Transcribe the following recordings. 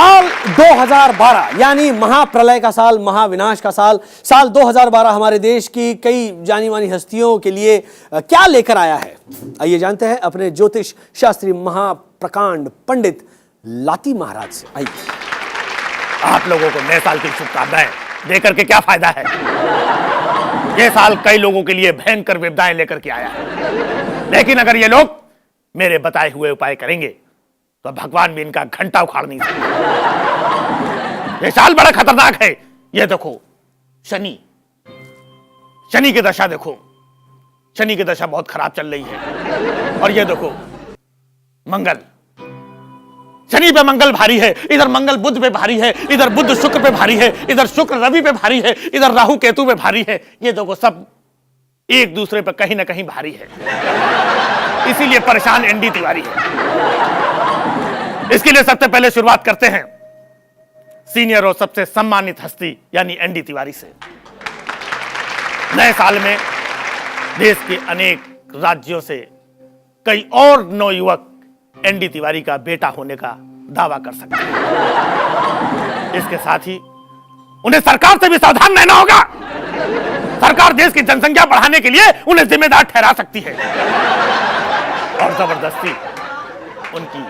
साल 2012 यानी महाप्रलय का साल, महाविनाश का साल। साल 2012 हमारे देश की कई जानी मानी हस्तियों के लिए क्या लेकर आया है, आइए जानते हैं अपने ज्योतिष शास्त्री महाप्रकांड पंडित लाती महाराज से। आइए। आप लोगों को नए साल की शुभकामनाएं देकर के क्या फायदा है। यह साल कई लोगों के लिए भयंकर विपदाएं लेकर के आया है, लेकिन अगर ये लोग मेरे बताए हुए उपाय करेंगे तो भगवान भी इनका घंटा उखाड़ नहीं सकता। यह साल बड़ा खतरनाक है। यह देखो शनि की दशा देखो, शनि की दशा बहुत खराब चल रही है। और यह देखो मंगल, शनि पे मंगल भारी है, इधर मंगल बुध पे भारी है, इधर बुध शुक्र पे भारी है, इधर शुक्र रवि पे भारी है, इधर राहु केतु पे भारी है। ये देखो सब एक दूसरे पे कहीं ना कहीं भारी है, इसीलिए परेशान एनडी तिवारी है। इसके लिए सबसे पहले शुरुआत करते हैं सीनियर और सबसे सम्मानित हस्ती यानी एनडी तिवारी से। नए साल में देश के अनेक राज्यों से कई और नवयुवक एनडी तिवारी का बेटा होने का दावा कर सकते हैं। इसके साथ ही उन्हें सरकार से भी सावधान रहना होगा। सरकार देश की जनसंख्या बढ़ाने के लिए उन्हें जिम्मेदार ठहरा सकती है और जबरदस्ती उनकी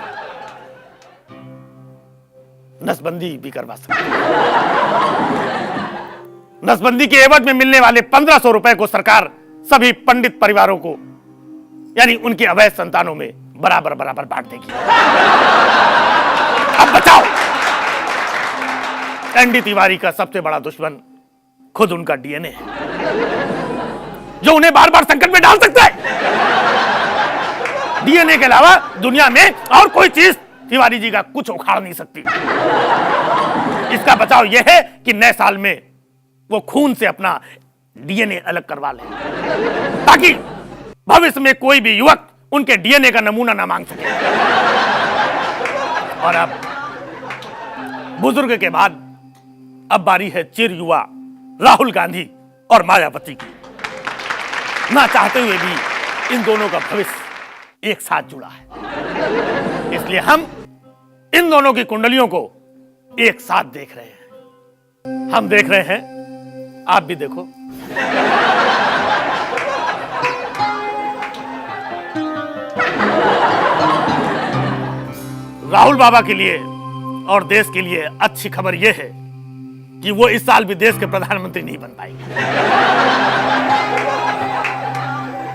नसबंदी भी करवा सकती है। नसबंदी के एवज में मिलने वाले 1500 रुपए को सरकार सभी पंडित परिवारों को यानी उनके अवैध संतानों में बराबर बराबर बांट देगी। अब बचाओ। एनडी तिवारी का सबसे बड़ा दुश्मन खुद उनका डीएनए है, जो उन्हें बार बार संकट में डाल सकता है। डीएनए के अलावा दुनिया में और कोई चीज तिवारी जी का कुछ उखाड़ नहीं सकती। इसका बचाव यह है कि नए साल में वो खून से अपना डीएनए अलग करवा ले, ताकि भविष्य में कोई भी युवक उनके डीएनए का नमूना ना मांग सके। और अब बुजुर्ग के बाद अब बारी है चिर युवा राहुल गांधी और मायावती की। ना चाहते हुए भी इन दोनों का भविष्य एक साथ जुड़ा है, इसलिए हम इन दोनों की कुंडलियों को एक साथ देख रहे हैं। हम देख रहे हैं, आप भी देखो। राहुल बाबा के लिए और देश के लिए अच्छी खबर यह है कि वो इस साल भी देश के प्रधानमंत्री नहीं बन पाएंगे,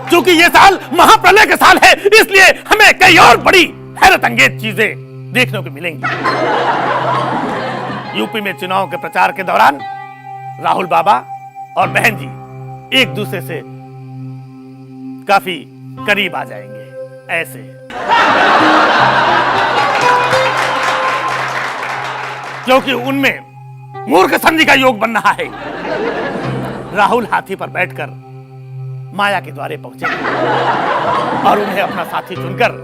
क्योंकि ये साल महाप्रलय का साल है। इसलिए हमें कई और बड़ी हैरत अंगेज चीजें देखने को मिलेंगी। यूपी में चुनाव के प्रचार के दौरान राहुल बाबा और बहन जी एक दूसरे से काफी करीब आ जाएंगे। ऐसे क्योंकि उनमें मूर्ख संधि का योग बन रहा है। राहुल हाथी पर बैठकर माया के द्वारे पहुंचेंगे और उन्हें अपना साथी चुनकर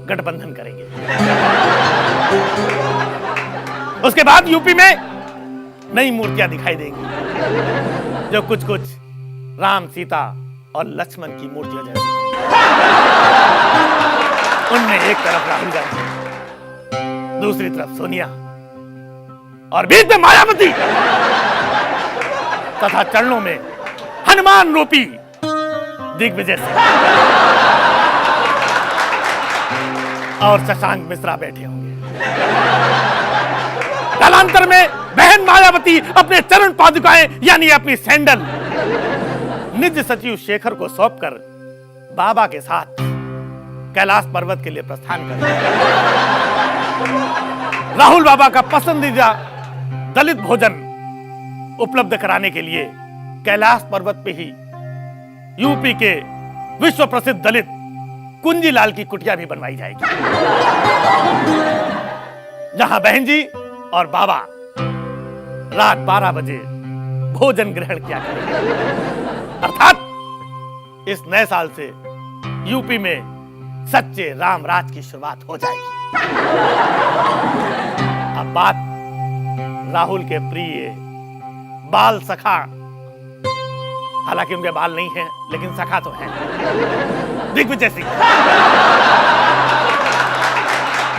गठबंधन करेंगे। उसके बाद यूपी में नई मूर्तियां दिखाई देंगी, जो कुछ कुछ राम, सीता और लक्ष्मण की मूर्तियां जैसी। उनमें एक तरफ राहुल गांधी, दूसरी तरफ सोनिया और बीच में मायावती तथा चरणों में हनुमान रूपी दिग्विजय सिंह और शशांक मिश्रा बैठे होंगे। कालांतर में बहन मायावती अपने चरण पादुकाएं यानी अपनी सैंडल निज सचिव शेखर को सौंपकर बाबा के साथ कैलाश पर्वत के लिए प्रस्थान कर राहुल बाबा का पसंदीदा दलित भोजन उपलब्ध कराने के लिए कैलाश पर्वत पे ही यूपी के विश्व प्रसिद्ध दलित कुंजीलाल की कुटिया भी बनवाई जाएगी, जहां बहन जी और बाबा रात 12 बजे भोजन ग्रहण किया करेंगे। अर्थात इस नए साल से यूपी में सच्चे राम राज की शुरुआत हो जाएगी। अब बात राहुल के प्रिय बाल सखा, हालांकि उनके बाल नहीं हैं लेकिन सखा तो है, दिग्विजय सिंह।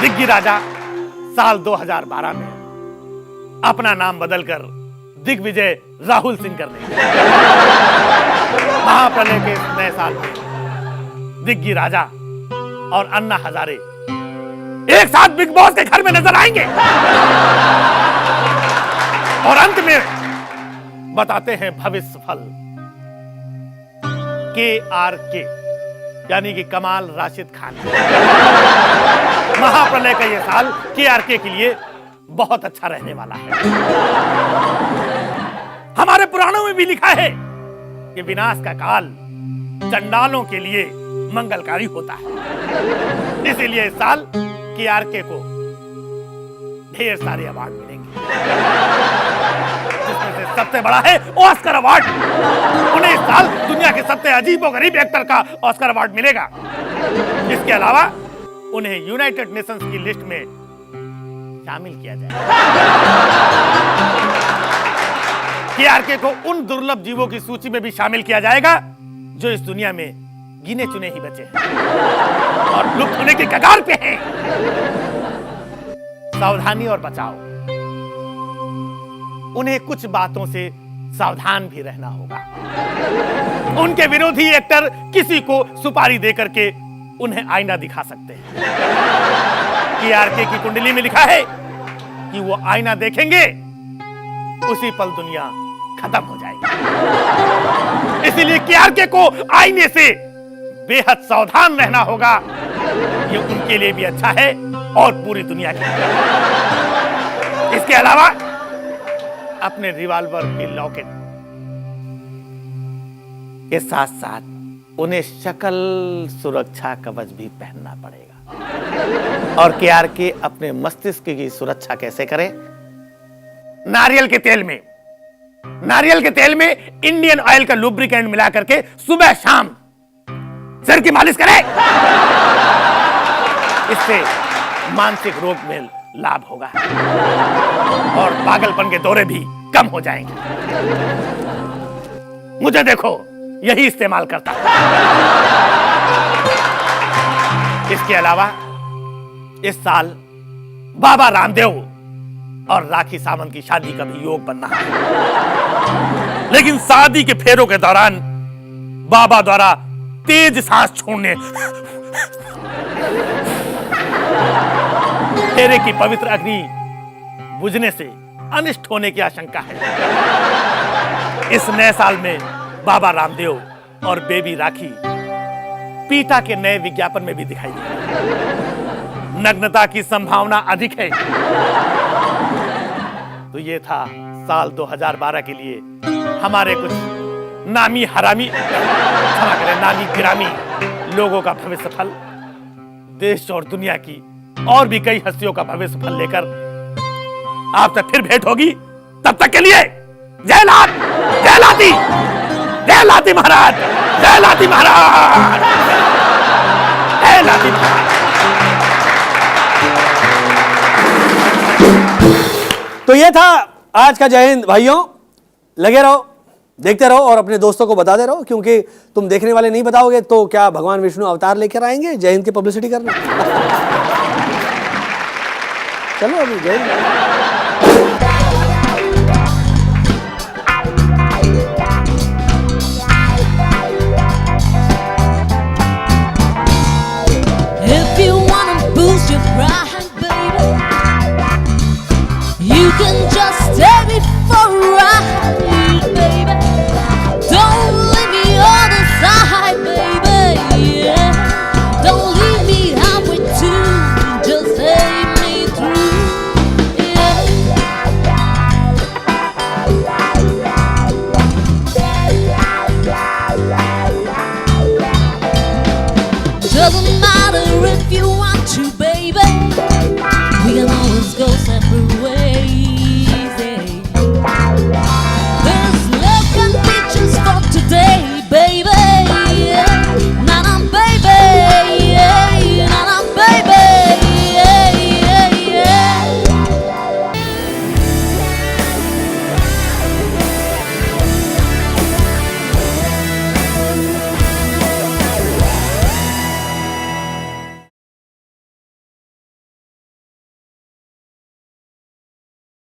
दिग्गी राजा साल 2012 में अपना नाम बदलकर दिग्विजय राहुल सिंह कर देंगे। महाप्रलय के इस नए साल में दिग्गी राजा और अन्ना हजारे एक साथ बिग बॉस के घर में नजर आएंगे और अंत में बताते हैं भविष्य फल। KRK यानी कि कमाल राशिद खान। महाप्रलय का यह साल KRK के लिए बहुत अच्छा रहने वाला है। हमारे पुराणों में भी लिखा है कि विनाश का काल चंडालों के लिए मंगलकारी होता है। इसीलिए इस साल KRK को ढेर सारे अवार्ड मिलेंगे, जिसमें से सबसे बड़ा है ऑस्कर अवार्ड। उन्हें इस साल दुनिया के सबसे अजीबोगरीब एक्टर का ऑस्कर अवार्ड मिलेगा। इसके अलावा उन्हें यूनाइटेड नेशंस की लिस्ट में शामिल किया जाएगा। KRK को उन दुर्लभ जीवों की सूची में भी शामिल किया जाएगा जो इस दुनिया में गिने चुने ही बचे हैं और लुप्त होने के कगार पे हैं। सावधानी और बचाव। उन्हें कुछ बातों से सावधान भी रहना होगा। उनके विरोधी एक्टर किसी को सुपारी देकर के उन्हें आईना दिखा सकते हैं। KRK की कुंडली में लिखा है कि वो आईना देखेंगे, उसी पल दुनिया खत्म हो जाएगी। इसीलिए KRK को आईने से बेहद सावधान रहना होगा। ये उनके लिए भी अच्छा है और पूरी दुनिया के लिए। इसके अलावा अपने रिवॉल्वर के लॉकेट के साथ साथ उन्हें शकल सुरक्षा कवच भी पहनना पड़ेगा। और KRK अपने मस्तिष्क की सुरक्षा कैसे करे? नारियल के तेल में इंडियन ऑयल का लुब्रिकेंट मिला करके सुबह शाम सिर की मालिश करें। इससे मानसिक रोग में लाभ होगा और पागलपन के दौरे भी कम हो जाएंगे। मुझे देखो, यही इस्तेमाल करता हूं। इसके अलावा इस साल बाबा रामदेव और राखी सावंत की शादी का भी योग बनना है। लेकिन शादी के फेरों के दौरान बाबा द्वारा तेज सांस छोड़ने फेरे की पवित्र अग्नि बुझने से अनिष्ट होने की आशंका है। इस नए साल में बाबा रामदेव और बेबी राखी पीटा के नए विज्ञापन में भी दिखाई देंगे। नग्नता की संभावना अधिक है। तो ये था साल 2012 के लिए हमारे कुछ नामी हरामी, क्षमा करें, नामी गिरामी लोगों का भविष्य फल। देश और दुनिया की और भी कई हस्तियों का भविष्य फल लेकर आपसे फिर भेंट होगी। तब तक के लिए जय लात, जय लाती, जय लाती महाराज, जय लाती महाराज, जय लाती महाराज। तो ये था आज का जय हिंद। भाइयों, लगे रहो, देखते रहो और अपने दोस्तों को बताते रहो, क्योंकि तुम देखने वाले नहीं बताओगे तो क्या भगवान विष्णु अवतार लेकर आएंगे जय हिंद की पब्लिसिटी करने? चलो अभी जय हिंद।